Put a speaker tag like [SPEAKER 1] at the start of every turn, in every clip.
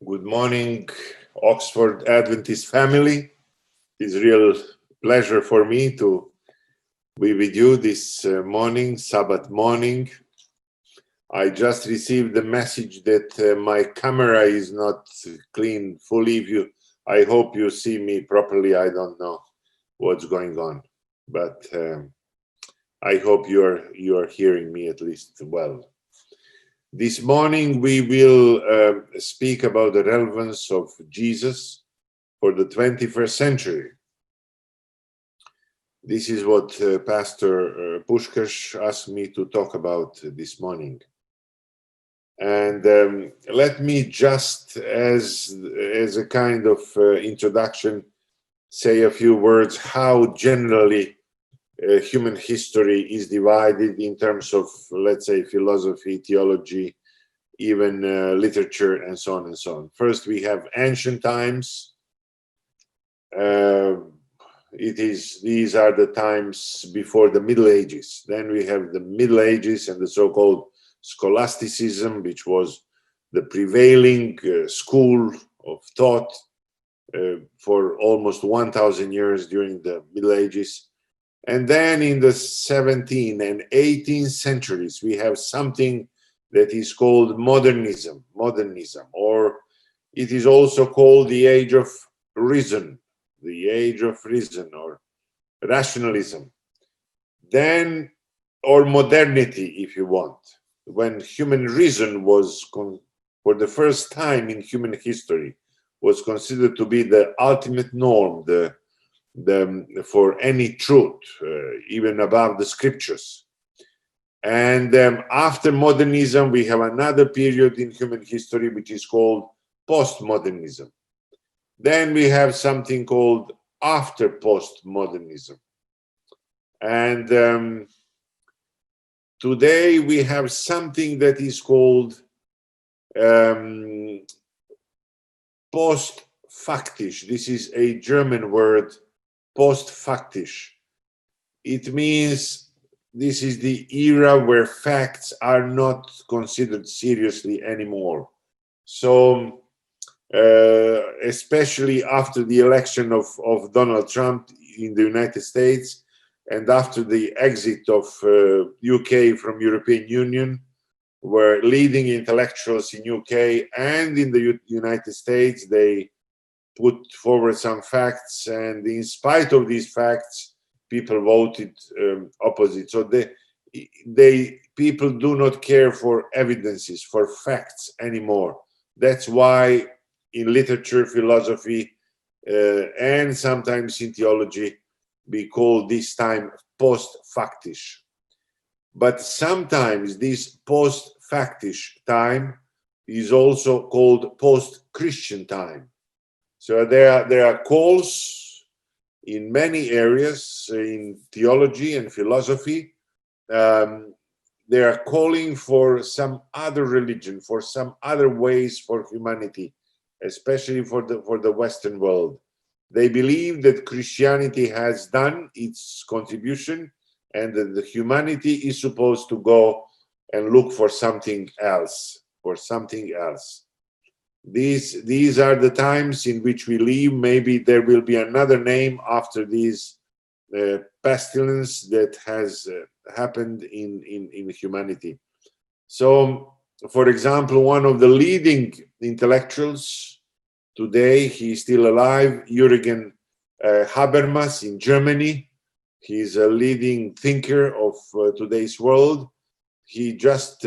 [SPEAKER 1] Good morning, Oxford Adventist family. It's a real pleasure for me to be with you this morning, Sabbath morning. I just received the message that my camera is not clean fully. I hope you see me properly. I don't know what's going on, but I hope you are hearing me at least well. This morning we will speak about the relevance of Jesus for the 21st century. This is what Pastor Pushkash asked me to talk about this morning. And let me just, as a kind of introduction, say a few words how generally human history is divided in terms of, let's say, philosophy, theology, even literature, and so on and so on. First, we have ancient times. These are the times before the Middle Ages. Then we have the Middle Ages and the so-called scholasticism, which was the prevailing school of thought for almost 1,000 years during the Middle Ages. And then in the 17th and 18th centuries, we have something that is called modernism, or it is also called the age of reason, or rationalism. Then, or modernity, if you want, when human reason was, for the first time in human history, was considered to be the ultimate norm, for any truth, even above the scriptures. And after modernism, we have another period in human history which is called postmodernism. Then we have something called after postmodernism. And today we have something that is called postfaktisch. This is a German word, postfaktisch. It means this is the era where facts are not considered seriously anymore. So, especially after the election of Donald Trump in the United States and after the exit of UK from European Union, where leading intellectuals in UK and in the United States, they put forward some facts, and in spite of these facts, people voted opposite. So people do not care for evidences, for facts anymore. That's why in literature, philosophy, and sometimes in theology, we call this time post-factisch. But sometimes this post-factisch time is also called post-Christian time. So there are calls in many areas in theology and philosophy. They are calling for some other religion, for some other ways for humanity, especially for the Western world. They believe that Christianity has done its contribution and that the humanity is supposed to go and look for something else, These are the times in which we live. Maybe there will be another name after this pestilence that has happened in humanity. So, for example, one of the leading intellectuals today, he is still alive, Jürgen Habermas in Germany. He's a leading thinker of today's world. He just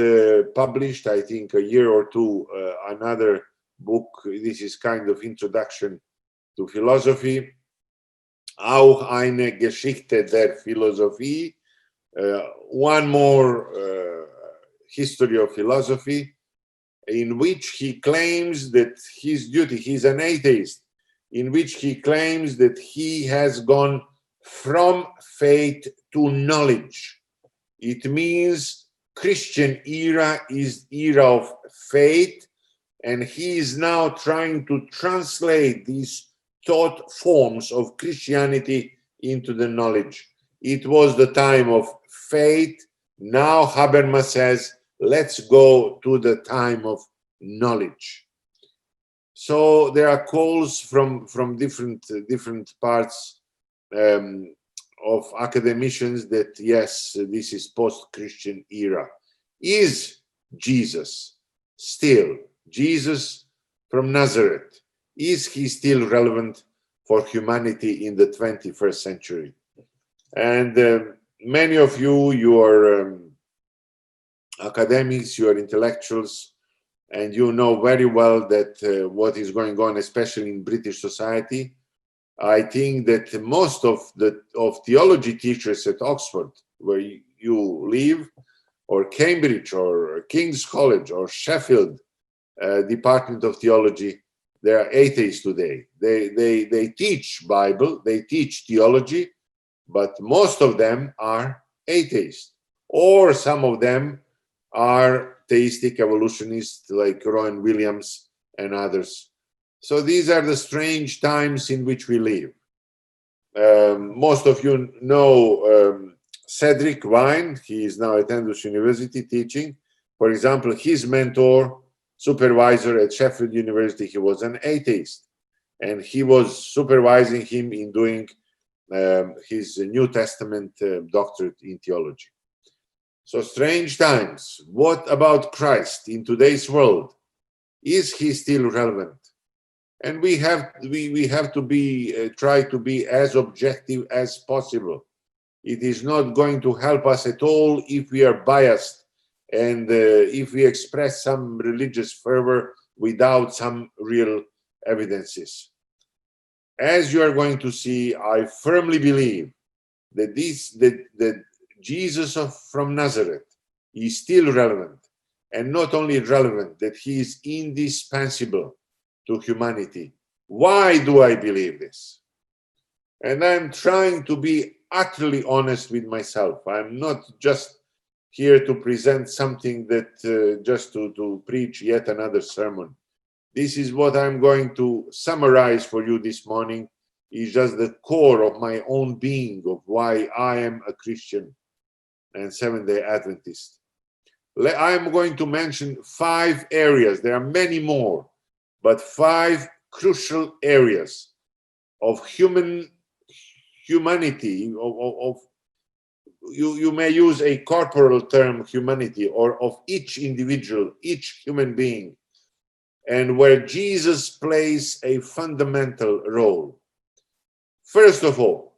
[SPEAKER 1] published, I think, a year or two, another book. This is kind of introduction to philosophy. Auch eine Geschichte der Philosophie. One more history of philosophy, in which he claims that his duty, he's an atheist, in which he claims that he has gone from faith to knowledge. It means Christian era is era of faith, and he is now trying to translate these thought forms of Christianity into the knowledge. It was the time of faith. Now Habermas says, let's go to the time of knowledge. So there are calls from different parts of academicians that yes, this is post-Christian era. Is Jesus still Jesus from Nazareth? Is he still relevant for humanity in the 21st century? And many of you are academics, you are intellectuals, and you know very well that what is going on, especially in British society. I think that most of theology teachers at Oxford, where you live, or Cambridge, or King's College, or Sheffield Department of Theology, they are atheists today. They teach Bible, they teach theology, but most of them are atheists, or some of them are theistic evolutionists like Rowan Williams and others. So these are the strange times in which we live. Most of you know Cedric Vine. He is now at Andrews University teaching. For example, his mentor, supervisor at Sheffield University, he was an atheist, and he was supervising him in doing his New Testament doctorate in theology. So strange times. What about Christ in today's world? Is he still relevant? And we have to be try to be as objective as possible. It is not going to help us at all if we are biased and if we express some religious fervor without some real evidences. As you are going to see, I firmly believe that that Jesus from Nazareth is still relevant, and not only relevant, that he is indispensable to humanity. Why do I believe this? And I'm trying to be utterly honest with myself. I'm not just here to present something that just to preach yet another sermon. This is what I'm going to summarize for you this morning. Is just the core of my own being, of why I am a Christian and Seventh-day Adventist. I'm going to mention 5 areas. There are many more, but 5 crucial areas of humanity. You may use a corporal term, humanity, or of each individual, each human being, and where Jesus plays a fundamental role. First of all,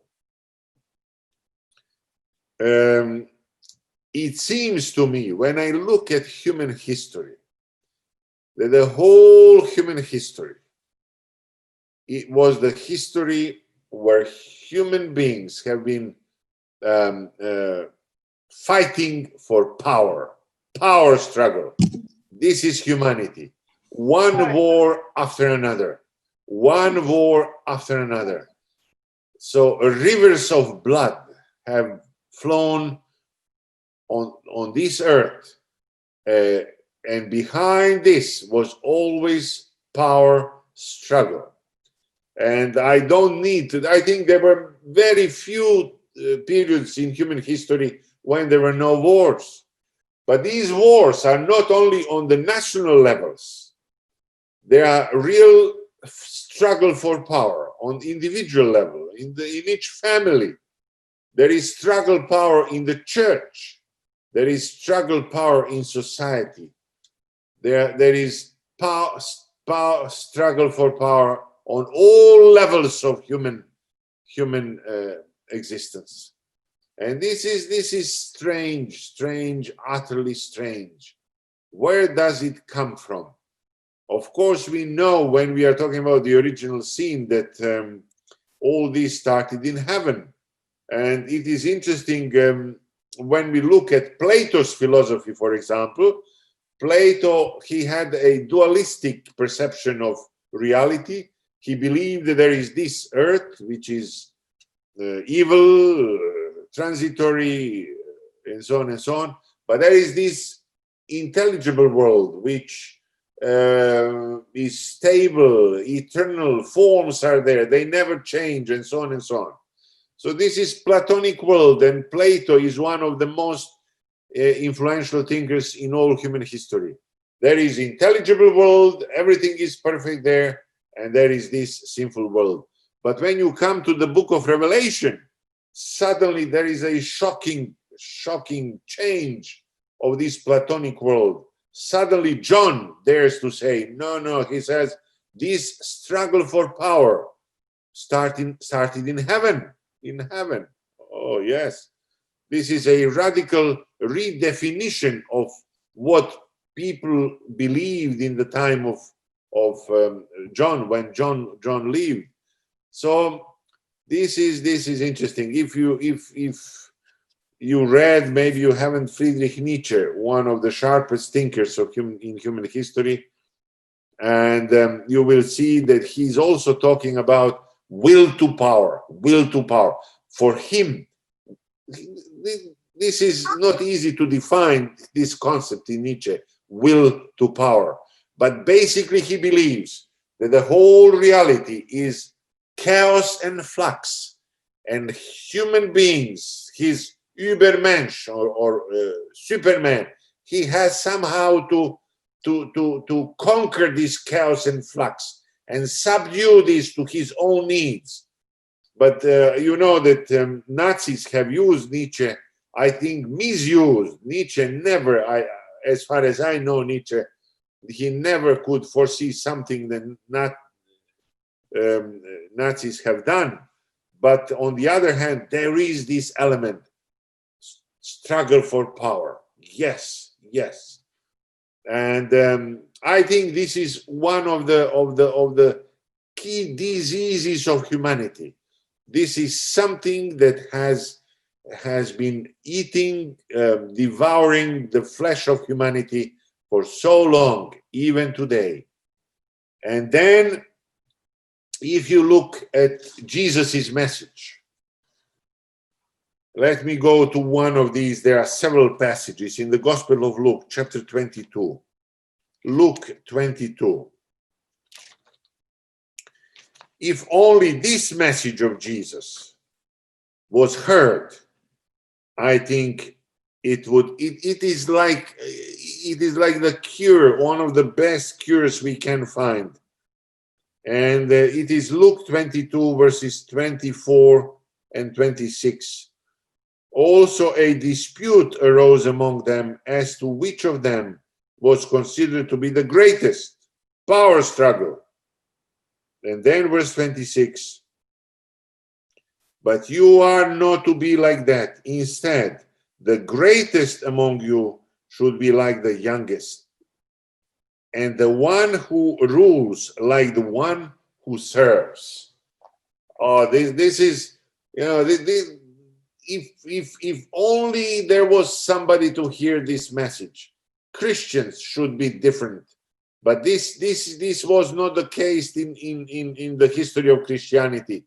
[SPEAKER 1] it seems to me, when I look at human history, that the whole human history, it was the history where human beings have been fighting for power struggle. This is humanity. One war after another. One war after another. So rivers of blood have flown on this earth, and behind this was always power struggle. And I don't need to, I think there were very few periods in human history when there were no wars. But these wars are not only on the national levels, they are real struggle for power on individual level, in each family. There is struggle power in the church. There is struggle power in society. There is struggle for power on all levels of human existence. And this is strange, utterly strange. Where does it come from? Of course, we know when we are talking about the original sin that all this started in heaven. And it is interesting when we look at Plato's philosophy, for example. Plato, he had a dualistic perception of reality. He believed that there is this earth, which is evil, transitory, and so on and so on. But there is this intelligible world, which is stable, eternal, forms are there, they never change, and so on and so on. So this is Platonic world, and Plato is one of the most influential thinkers in all human history. There is intelligible world, everything is perfect there, and there is this sinful world. But when you come to the book of Revelation, suddenly there is a shocking change of this Platonic world. Suddenly John dares to say, no, he says, this struggle for power started in heaven, Oh yes, this is a radical redefinition of what people believed in the time of John, when John lived. So this is interesting. If you read, maybe you haven't, Friedrich Nietzsche, one of the sharpest thinkers of in human history, and you will see that he's also talking about will to power. For him, this is not easy to define, this concept in Nietzsche, will to power. But basically he believes that the whole reality is chaos and flux, and human beings, his Übermensch or Superman, he has somehow to conquer this chaos and flux and subdue this to his own needs. But you know that Nazis have used Nietzsche, I think misused. Nietzsche never, as far as I know Nietzsche, he never could foresee something that Nazis have done. But on the other hand, there is this element, struggle for power. Yes. And I think this is one of the key diseases of humanity. This is something that has been eating, devouring the flesh of humanity for so long, even today. And then, if you look at Jesus's message, let me go to one of these. There are several passages in the Gospel of Luke, chapter 22. Luke 22. If only this message of Jesus was heard, I think it is like the cure, one of the best cures we can find. And it is Luke 22 verses 24 and 26. Also a dispute arose among them as to which of them was considered to be the greatest. Power struggle. And then verse 26. But you are not to be like that. Instead, the greatest among you should be like the youngest, and the one who rules like the one who serves. Oh, this is, you know, if only there was somebody to hear this message. Christians should be different. But this was not the case in the history of Christianity.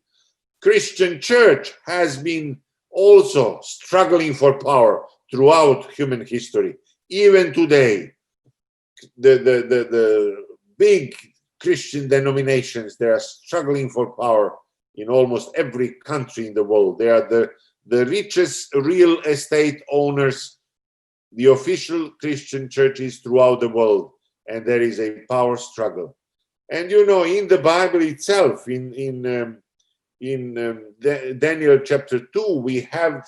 [SPEAKER 1] Christian church has been also struggling for power throughout human history. Even today, the big Christian denominations, they are struggling for power in almost every country in the world. They are the richest real estate owners, the official Christian churches throughout the world, and there is a power struggle. And you know, in the Bible itself, in Daniel chapter 2, we have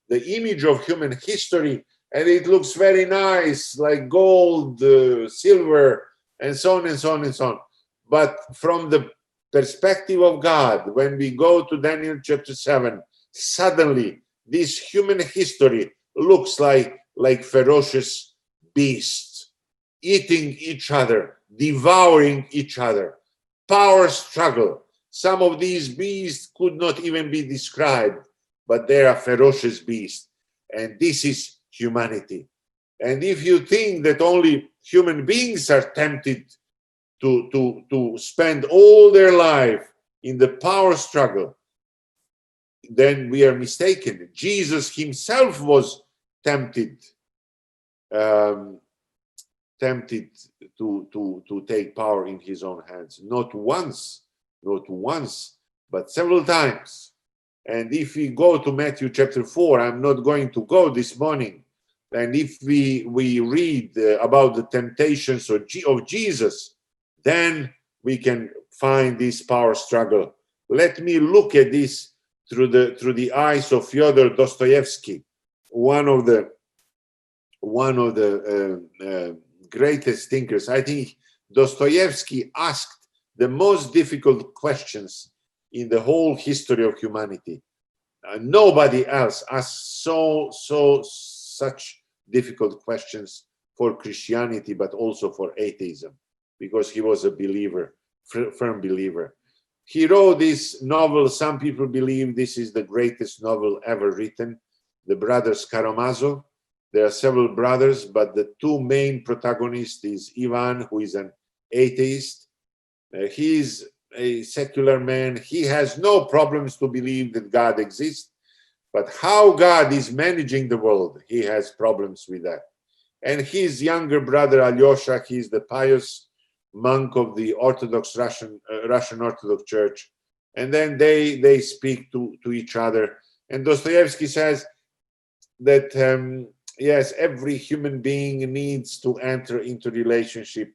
[SPEAKER 1] the image of human history, and it looks very nice, like gold, silver, and so on and so on and so on. But from the perspective of God, when we go to Daniel chapter 7, suddenly this human history looks like ferocious beasts, eating each other, devouring each other. Power struggle. Some of these beasts could not even be described, but they are ferocious beasts. And this is humanity. And if you think that only human beings are tempted to spend all their life in the power struggle, then we are mistaken. Jesus himself was tempted to take power in his own hands. Not once, but several times. And if we go to Matthew chapter 4, I'm not going to go this morning, And if we read about the temptations of Jesus, then we can find this power struggle. Let me look at this through the eyes of Fyodor Dostoevsky, one of the greatest thinkers. I think Dostoevsky asked the most difficult questions in the whole history of humanity. Nobody else asked such difficult questions for Christianity, but also for atheism, because he was a believer, firm believer. He wrote this novel. Some people believe this is the greatest novel ever written, The Brothers Karamazov. There are several brothers, but the two main protagonists is Ivan, who is an atheist. He's a secular man. He has no problems to believe that God exists, but how God is managing the world, he has problems with that. And his younger brother Alyosha, he's the pious monk of the Orthodox Russian Orthodox Church, and then they speak to each other. And Dostoevsky says that yes, every human being needs to enter into relationship,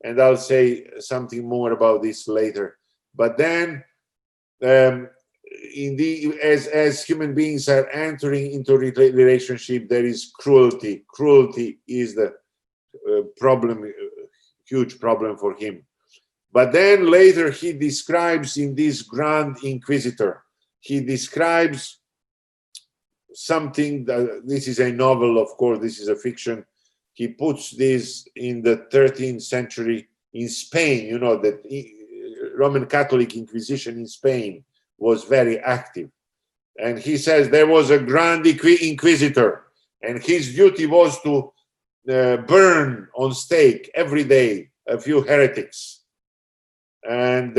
[SPEAKER 1] and I'll say something more about this later. But then as human beings are entering into relationship, there is cruelty. Cruelty is the problem, huge problem for him. But then later he describes in this Grand Inquisitor, he describes something that, this is a novel, of course, this is a fiction. He puts this in the 13th century in Spain. You know that Roman Catholic Inquisition in Spain was very active. And he says there was a Grand Inquisitor, and his duty was to burn on stake every day a few heretics. And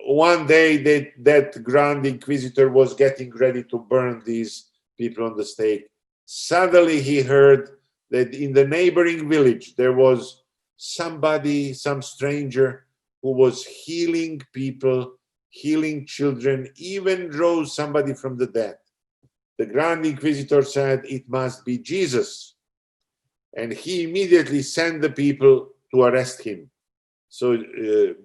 [SPEAKER 1] one day that Grand Inquisitor was getting ready to burn these people on the stake. Suddenly he heard that in the neighboring village there was somebody, some stranger, who was healing people, healing children, even rose somebody from the dead. The Grand Inquisitor said it must be Jesus, and he immediately sent the people to arrest him. So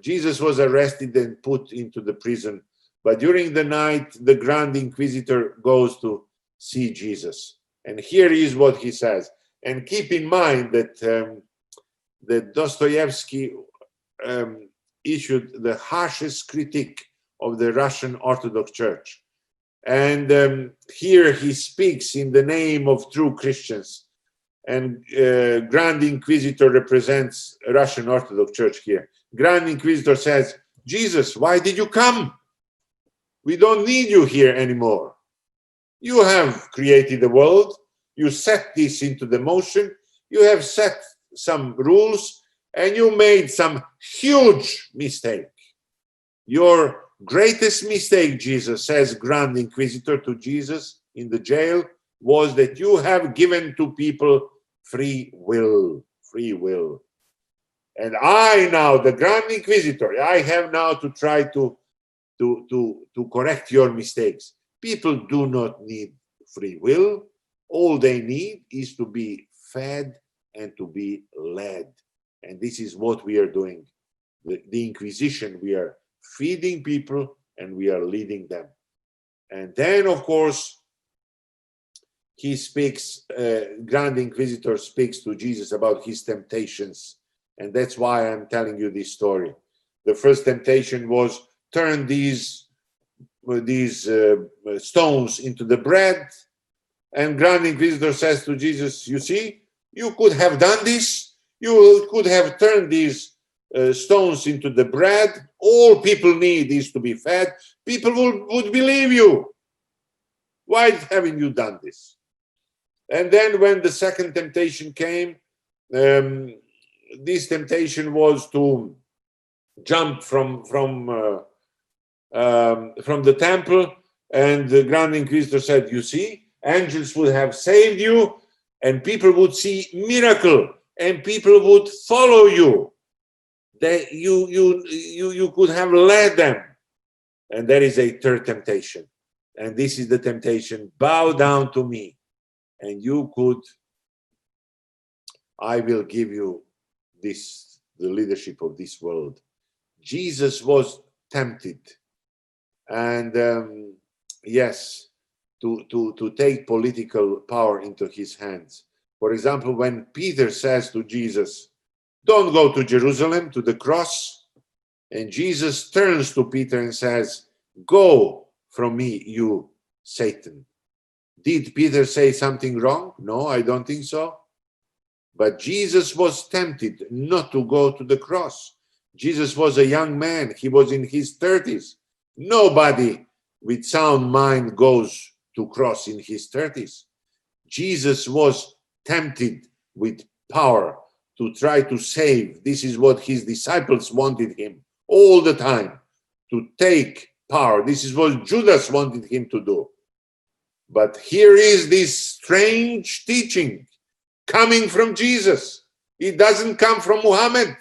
[SPEAKER 1] Jesus was arrested and put into the prison. But during the night, the Grand Inquisitor goes to see Jesus. And here is what he says. And keep in mind that that Dostoevsky issued the harshest critique of the Russian Orthodox Church. And here he speaks in the name of true Christians. And Grand Inquisitor represents Russian Orthodox Church here. Grand Inquisitor says, Jesus, why did you come? We don't need you here anymore. You have created the world. You set this into the motion. You have set some rules, and you made some huge mistake. Your greatest mistake, Jesus, says Grand Inquisitor to Jesus in the jail, was that you have given to people free will. Free will. And I now, the Grand Inquisitor, I have now to try to correct your mistakes. People do not need free will. All they need is to be fed and to be led. And this is what we are doing. The Inquisition, we are feeding people and we are leading them. And then, of course, he speaks, Grand Inquisitor speaks to Jesus about his temptations. And that's why I'm telling you this story. The first temptation was turn these stones into the bread. And Grand Inquisitor says to Jesus, you see, you could have done this. You could have turned these stones into the bread. All people need is to be fed. People would believe you. Why haven't you done this? And then when the second temptation came, this temptation was to jump from the temple, and the Grand Inquisitor said, you see, angels would have saved you, and people would see miracle, and people would follow you. You could have led them. And there is a third temptation, and this is the temptation: bow down to me. and you could, I will give you this, the leadership of this world. Jesus was tempted, and yes, to take political power into his hands. For example, when Peter says to Jesus, don't go to Jerusalem, to the cross, and Jesus turns to Peter and says, go from me, you Satan. Did Peter say something wrong? No, I don't think so. But Jesus was tempted not to go to the cross. Jesus was a young man. He was in his 30s. Nobody with sound mind goes to cross in his 30s. Jesus was tempted with power to try to save. This is what his disciples wanted him all the time, to take power. This is what Judas wanted him to do. But here is this strange teaching coming from Jesus. It doesn't come from Muhammad.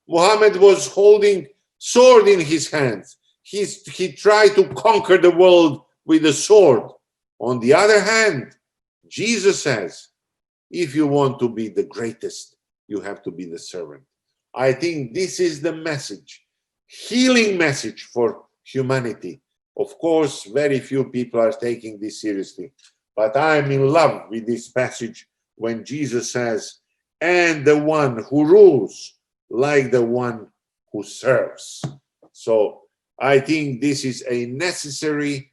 [SPEAKER 1] Muhammad was holding sword in his hands. He tried to conquer the world with a sword. On the other hand, Jesus says, if you want to be the greatest, you have to be the servant. I think this is the message, healing message for humanity. Of course, very few people are taking this seriously, but I'm in love with this passage when Jesus says, and the one who rules like the one who serves. So I think this is a necessary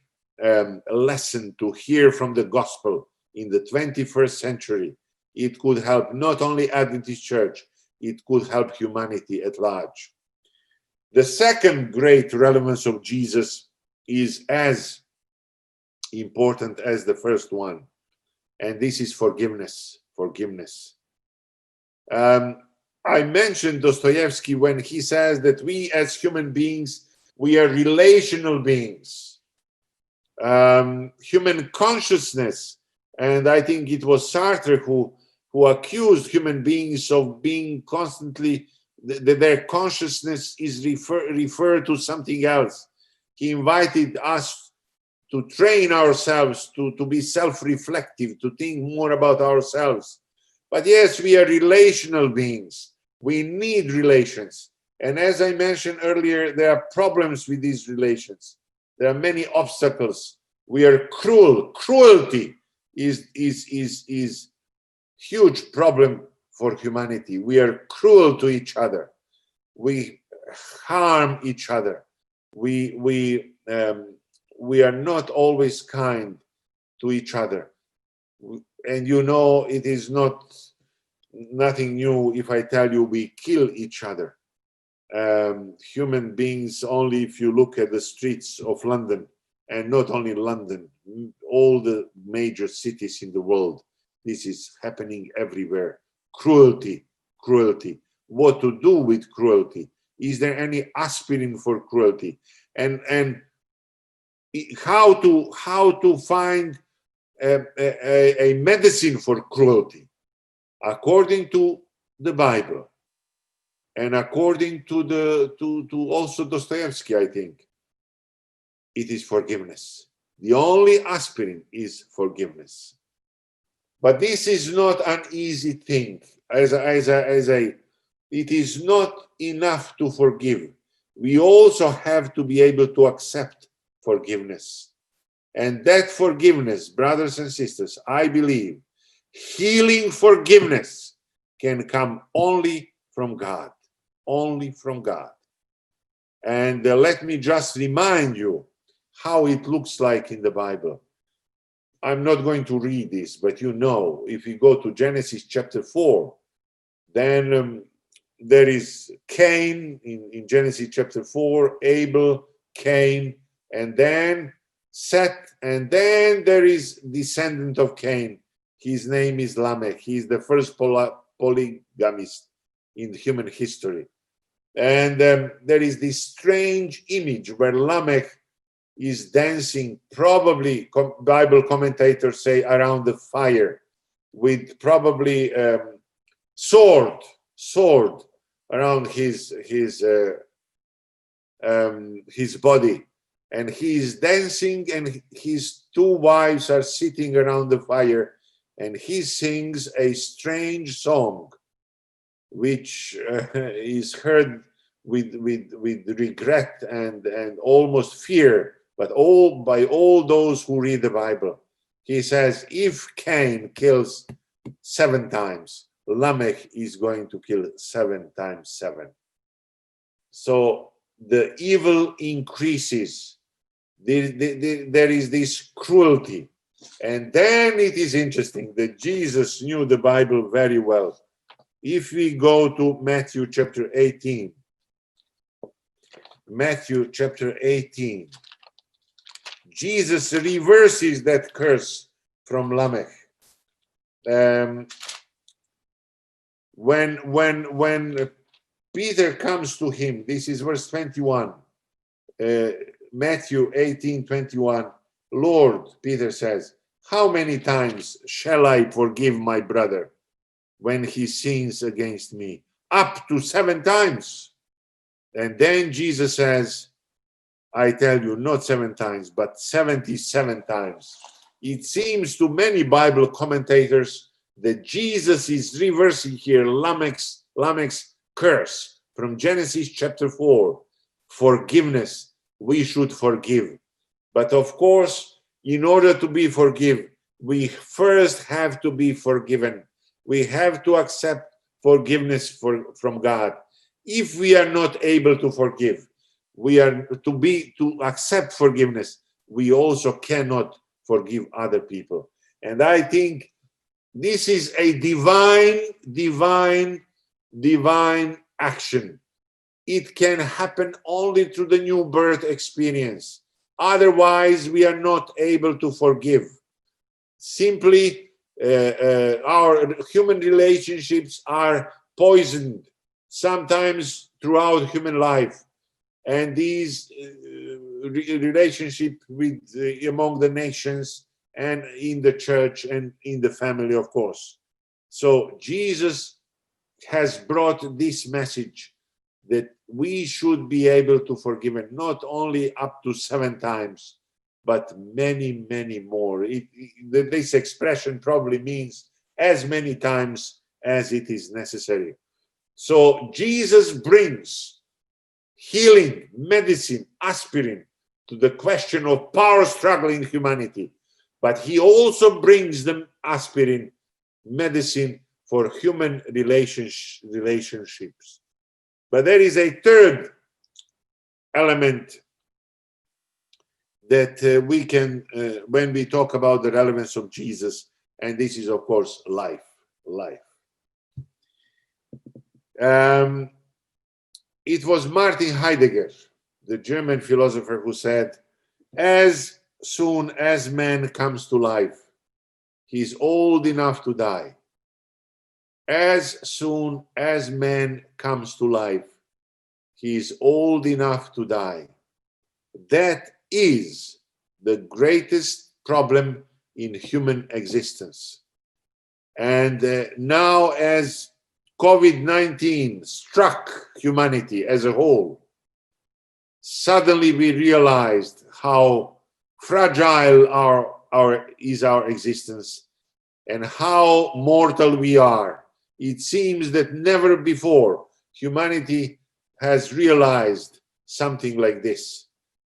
[SPEAKER 1] lesson to hear from the gospel in the 21st century. It could help not only Adventist Church, it could help humanity at large. The second great relevance of Jesus is as important as the first one, and this is forgiveness. Forgiveness. I mentioned Dostoevsky when he says that we as human beings, we are relational beings. Human consciousness, and I think it was Sartre who accused human beings of being constantly, that their consciousness is referred to something else. He invited us to train ourselves to be self-reflective, to think more about ourselves. But yes, we are relational beings. We need relations. And as I mentioned earlier, there are problems with these relations. There are many obstacles. We are cruel. Cruelty is huge problem for humanity. We are cruel to each other. We harm each other. We are not always kind to each other. And you know, it is nothing new if I tell you we kill each other. Human beings, only if you look at the streets of London, and not only London, all the major cities in the world, this is happening everywhere. Cruelty, cruelty. What to do with cruelty? Is there any aspirin for cruelty? And how to find a medicine for cruelty? According to the Bible, and according to also Dostoevsky, I think, it is forgiveness. The only aspirin is forgiveness. But this is not an easy thing. It is not enough to forgive. We also have to be able to accept forgiveness. And that forgiveness, brothers and sisters, I believe, healing forgiveness can come only from God. Only from God. And let me just remind you how it looks like in the Bible. I'm not going to read this, but you know, if you go to Genesis chapter 4, then there is Cain in Genesis chapter 4, Abel, Cain, and then Seth, and then there is descendant of Cain. His name is Lamech. He is the first polygamist in human history. And there is this strange image where Lamech is dancing, probably Bible commentators say around the fire, with probably sword around his body, and he is dancing, and his two wives are sitting around the fire, and he sings a strange song, which is heard with regret and almost fear, but by all those who read the Bible. He says, if Cain kills 7 times, Lamech is going to kill 7 times 7. So the evil increases. There is this cruelty. And then it is interesting that Jesus knew the Bible very well. If we go to Matthew chapter 18, Matthew chapter 18, Jesus reverses that curse from Lamech. When Peter comes to him, this is verse 21, Matthew 18:21. Lord, Peter says, how many times shall I forgive my brother when he sins against me? Up to 7 times. And then Jesus says, I tell you, not 7 times, but 77 times. It seems to many Bible commentators that Jesus is reversing here Lamech's curse from Genesis chapter 4. Forgiveness, we should forgive. But of course, in order to be forgiven, we first have to be forgiven. We have to accept forgiveness from God. If we are not able to forgive, we are to accept forgiveness, we also cannot forgive other people. And I think this is a divine action. It can happen only through the new birth experience. Otherwise, we are not able to forgive. Simply, our human relationships are poisoned, sometimes throughout human life. And these relationship with among the nations and in the church and in the family, of course. So Jesus has brought this message that we should be able to forgive, not only up to 7 times, but many, many more. This expression probably means as many times as it is necessary. So Jesus brings healing, medicine, aspirin to the question of power struggle in humanity. But he also brings them aspirin, medicine for human relationships. But there is a third element that we can, when we talk about the relevance of Jesus, and this is, of course, life. It was Martin Heidegger, the German philosopher, who said, as soon as man comes to life, he's old enough to die. As soon as man comes to life, he is old enough to die. That is the greatest problem in human existence. And now, as COVID-19 struck humanity as a whole, suddenly we realized how fragile our existence and how mortal we are. It seems that never before humanity has realized something like this.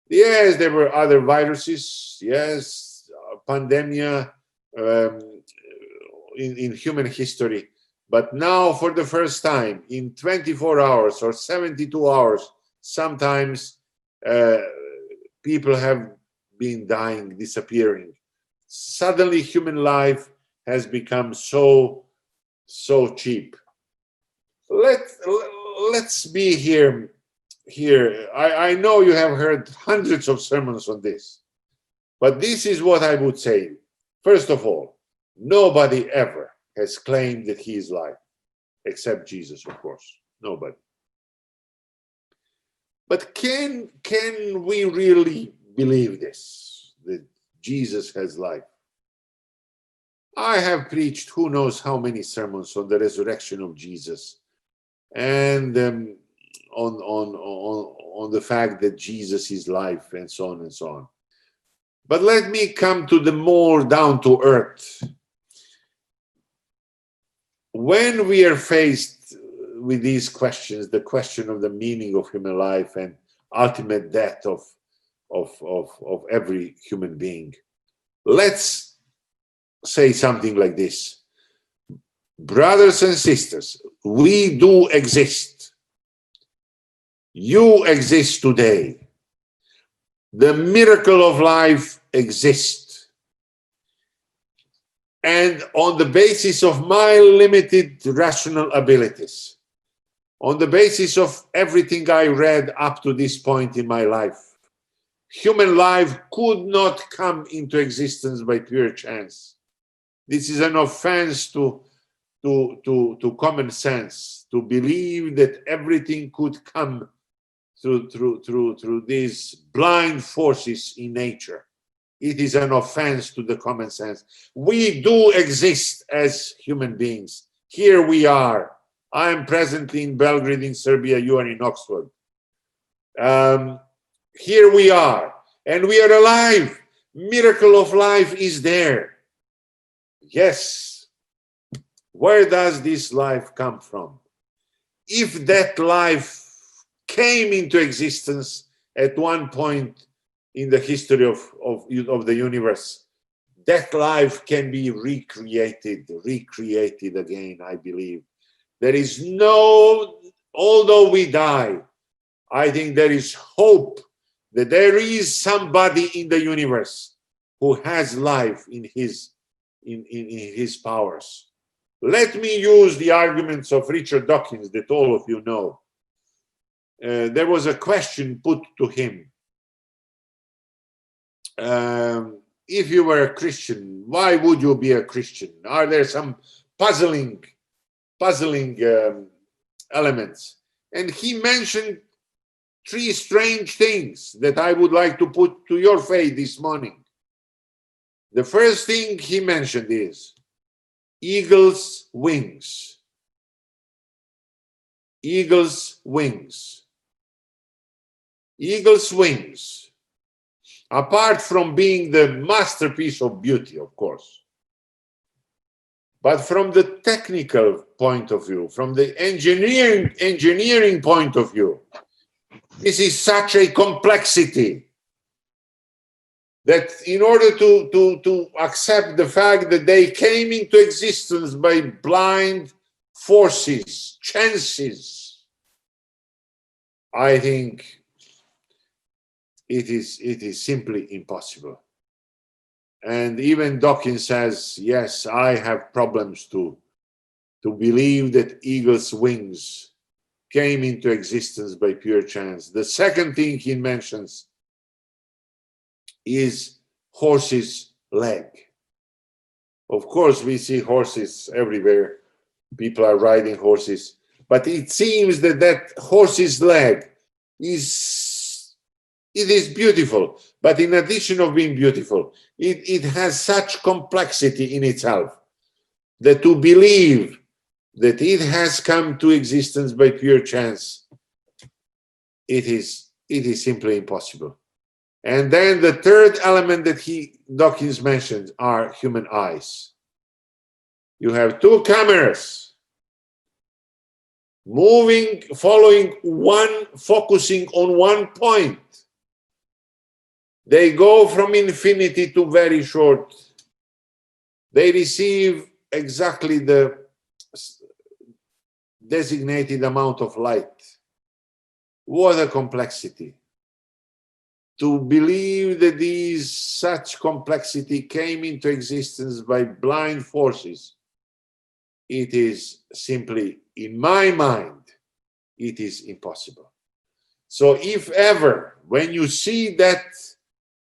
[SPEAKER 1] Yes, there were other viruses, yes, pandemia in human history. But now, for the first time, in 24 hours or 72 hours, sometimes people have been dying, disappearing. Suddenly, human life has become so cheap. Let's be here. I know you have heard hundreds of sermons on this, but this is what I would say. First of all, nobody ever has claimed that he is life, except Jesus, of course. Nobody. But can we really believe this, that Jesus has life? I have preached who knows how many sermons on the resurrection of Jesus, and on the fact that Jesus is life, and so on and so on. But let me come to the more down to earth. when we are faced with these questions, the question of the meaning of human life and ultimate death of every human being, let's say something like this. Brothers and sisters, we do exist. You exist today. The miracle of life exists. And on the basis of my limited rational abilities, on the basis of everything I read up to this point in my life, human life could not come into existence by pure chance. This is an offense to common sense, to believe that everything could come through these blind forces in nature. It is an offense to the common sense. We do exist as human beings. Here we are. I am presently in Belgrade in Serbia, you are in Oxford. Here we are, and we are alive. Miracle of life is there. Yes. Where does this life come from? If that life came into existence at one point in the history of the universe, that life can be recreated again, I believe. There is no, although we die, I think there is hope that there is somebody in the universe who has life in his powers. Let me use the arguments of Richard Dawkins that all of you know. There was a question put to him. If you were a Christian, why would you be a Christian? Are there some puzzling elements? And he mentioned three strange things that I would like to put to your faith this morning. The first thing he mentioned is eagle's wings. Eagle's wings. Eagle's wings. Apart from being the masterpiece of beauty, of course, but from the technical point of view, from the engineering point of view, this is such a complexity that in order to accept the fact that they came into existence by blind forces, chances, I think it is simply impossible. And even Dawkins says, yes, I have problems to believe that eagle's wings came into existence by pure chance. The second thing he mentions is horse's leg. Of course, we see horses everywhere. People are riding horses. But it seems that horse's leg is beautiful. But in addition of being beautiful, it has such complexity in itself that to believe that it has come to existence by pure chance, it is simply impossible. And then the third element that Dawkins mentioned are human eyes. You have two cameras moving, following one, focusing on one point. They go from infinity to very short. They receive exactly the designated amount of light. What a complexity. To believe that such complexity came into existence by blind forces, it is simply, in my mind, it is impossible. So if ever, when you see that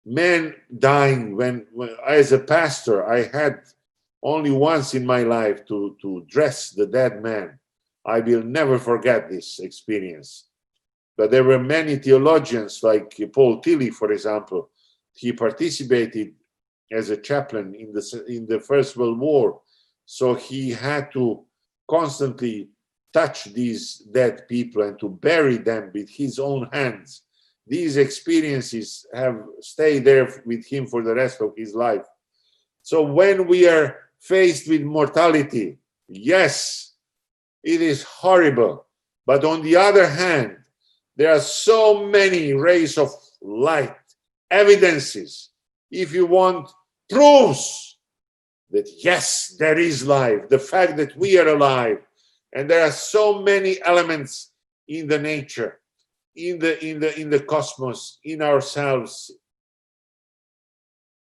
[SPEAKER 1] man dying, when as a pastor, I had only once in my life to dress the dead man, I will never forget this experience. But there were many theologians, like Paul Tillich, for example. He participated as a chaplain in the First World War, so he had to constantly touch these dead people and to bury them with his own hands. These experiences have stayed there with him for the rest of his life. So when we are faced with mortality, Yes, it is horrible. But on the other hand, there are so many rays of light, evidences, if you want, proofs that yes, there is life, the fact that we are alive, and there are so many elements in the nature, in the cosmos, in ourselves,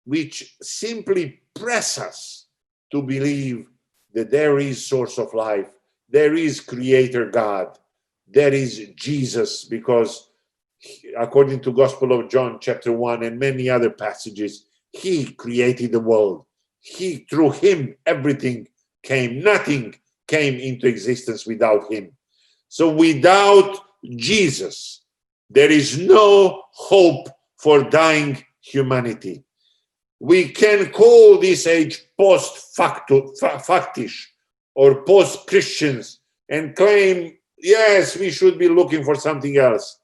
[SPEAKER 1] which simply press us to believe that there is source of life, there is creator God, there is Jesus, because according to Gospel of John chapter 1 and many other passages, he created the world. Through him everything came, nothing came into existence without him. So without Jesus, there is no hope for dying humanity. We can call this age post-factish or post-Christians and claim, yes, we should be looking for something else.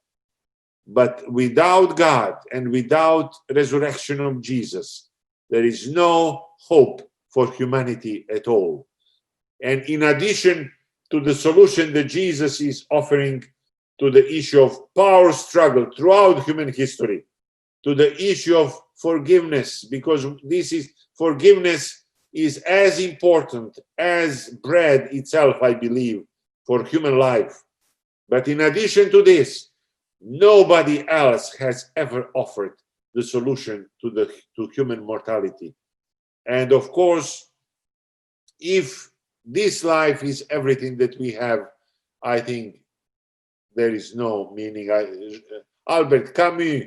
[SPEAKER 1] But without God and without resurrection of Jesus, there is no hope for humanity at all. And in addition to the solution that Jesus is offering to the issue of power struggle throughout human history, to the issue of forgiveness, because forgiveness is as important as bread itself, I believe, for human life. But in addition to this, nobody else has ever offered the solution to human mortality. And of course, if this life is everything that we have, I think there is no meaning. Albert Camus,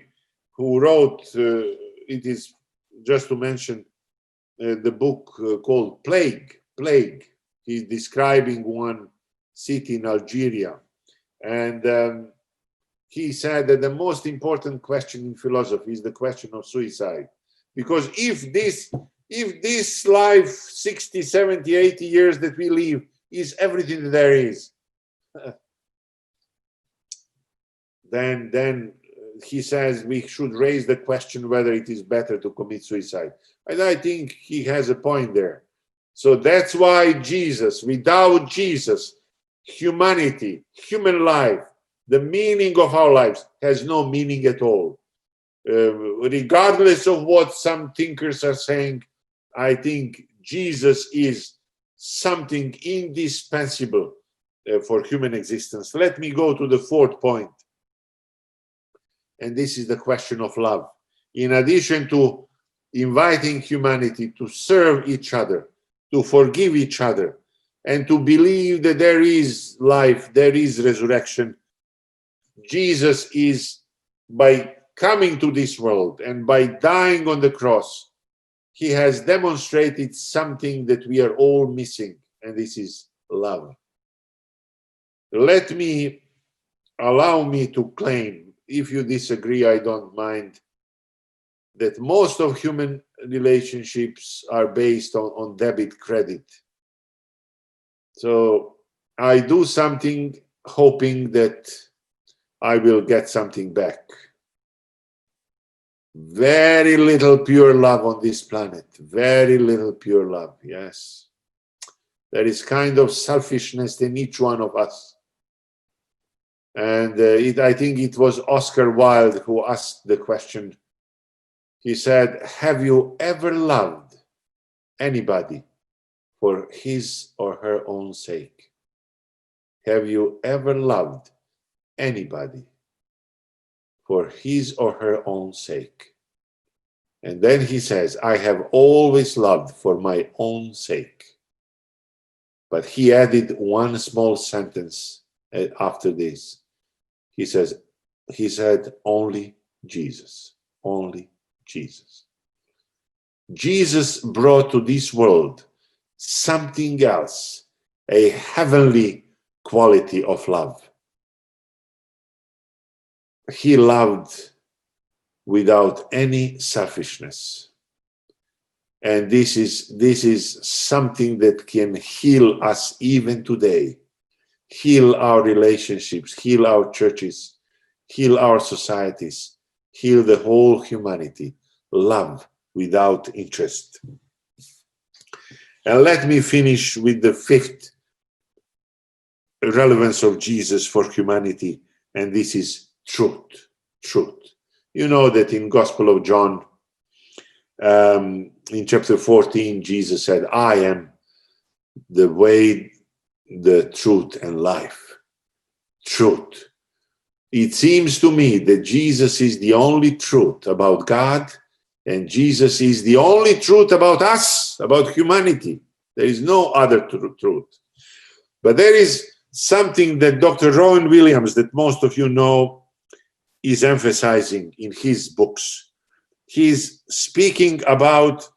[SPEAKER 1] who wrote, it is just to mention the book called Plague. He's describing one city in Algeria. And he said that the most important question in philosophy is the question of suicide. Because if this life, 60, 70, 80 years that we live, is everything that there is, then he says we should raise the question whether it is better to commit suicide. And I think he has a point there. So that's why Jesus, without Jesus, humanity, human life, the meaning of our lives has no meaning at all. Regardless of what some thinkers are saying, I think Jesus is something indispensable for human existence. Let me go to the fourth point. And this is the question of love. In addition to inviting humanity to serve each other, to forgive each other, and to believe that there is life, there is resurrection, Jesus is, by coming to this world and by dying on the cross, he has demonstrated something that we are all missing, and this is love. Allow me to claim, if you disagree, I don't mind, that most of human relationships are based on debit credit. So I do something hoping that I will get something back. Very little pure love on this planet. Very little pure love, yes. There is kind of selfishness in each one of us. And I think it was Oscar Wilde who asked the question. He said, have you ever loved anybody for his or her own sake? Have you ever loved anybody for his or her own sake? And then he says, I have always loved for my own sake. But he added one small sentence after this. He said, only Jesus, only Jesus. Jesus brought to this world something else, a heavenly quality of love. He loved without any selfishness. And this is something that can heal us even today, heal our relationships, heal our churches, heal our societies, heal the whole humanity. Love without interest. And let me finish with the fifth relevance of Jesus for humanity, and this is truth. Truth. You know that in Gospel of John, in chapter 14, Jesus said, I am the way, the truth, and life. Truth. It seems to me that Jesus is the only truth about God, and Jesus is the only truth about us, about humanity. There is no other truth. But there is something that Dr. Rowan Williams, that most of you know, is emphasizing in his books. He's speaking about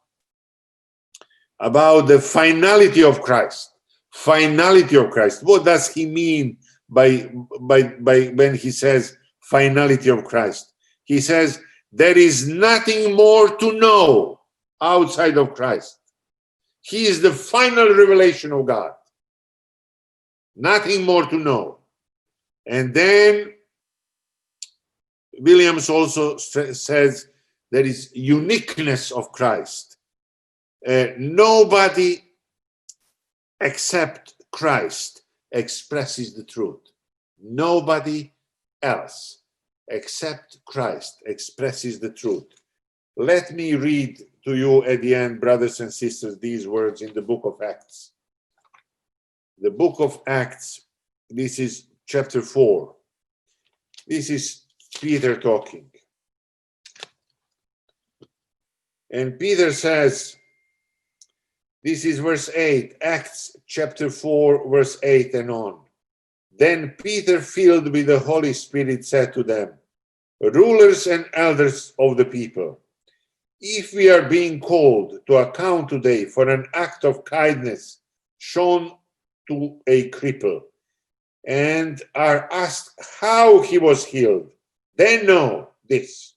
[SPEAKER 1] the finality of Christ. Finality of Christ. What does he mean by when he says finality of Christ? He says there is nothing more to know outside of Christ. He is the final revelation of God. Nothing more to know. And then Williams also says there is uniqueness of Christ. Nobody except Christ expresses the truth. Nobody else except Christ expresses the truth. Let me read to you at the end, brothers and sisters, these words in the book of Acts. The book of Acts, this is chapter 4. This is Peter talking. And Peter says, this is verse 8, Acts chapter 4, verse 8 and on. Then Peter, filled with the Holy Spirit, said to them, rulers and elders of the people, if we are being called to account today for an act of kindness shown to a cripple, and are asked how he was healed, then know this,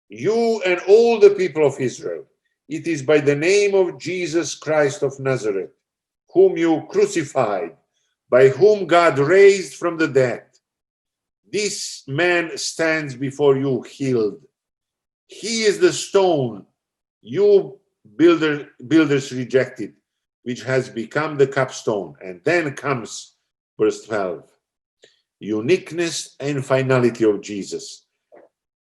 [SPEAKER 1] you and all the people of Israel, it is by the name of Jesus Christ of Nazareth, whom you crucified, by whom God raised from the dead. This man stands before you healed. He is the stone you builders rejected, which has become the capstone. And then comes verse 12. Uniqueness and finality of Jesus.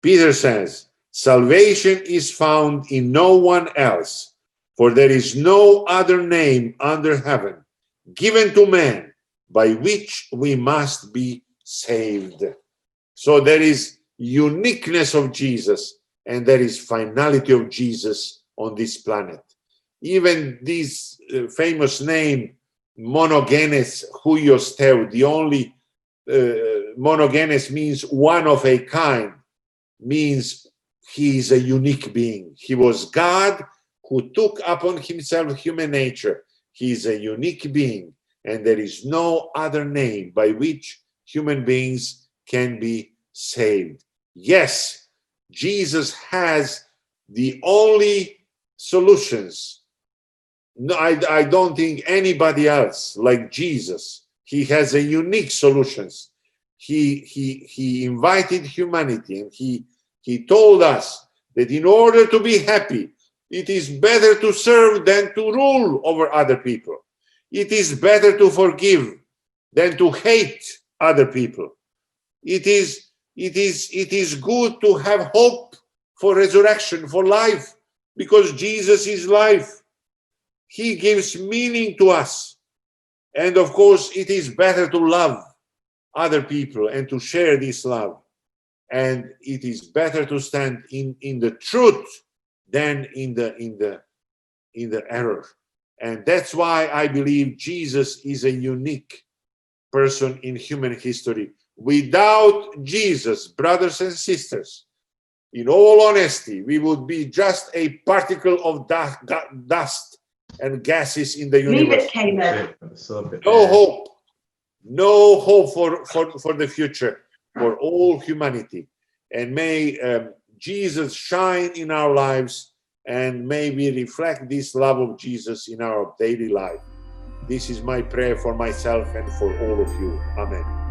[SPEAKER 1] Peter says, salvation is found in no one else, for there is no other name under heaven given to man by which we must be saved. So there is uniqueness of Jesus, and there is finality of Jesus on this planet. Even this famous name, monogenes huios theu, the only monogenes means one of a kind, means he is a unique being. He was God who took upon himself human nature. He is a unique being, and there is no other name by which human beings can be saved. Yes, Jesus has the only solutions. No, I don't think anybody else like Jesus. He has a unique solutions. He invited humanity, and he told us that in order to be happy, it is better to serve than to rule over other people. It is better to forgive than to hate other people. It is good to have hope for resurrection, for life, because Jesus is life. He gives meaning to us. And of course, it is better to love other people and to share this love. And it is better to stand in the truth than in the error. And that's why I believe Jesus is a unique person in human history. Without Jesus, brothers and sisters, in all honesty, we would be just a particle of dust and gases in the universe. No hope. No hope for the future, for all humanity. And may Jesus shine in our lives, and may we reflect this love of Jesus in our daily life. This is my prayer for myself and for all of you. Amen.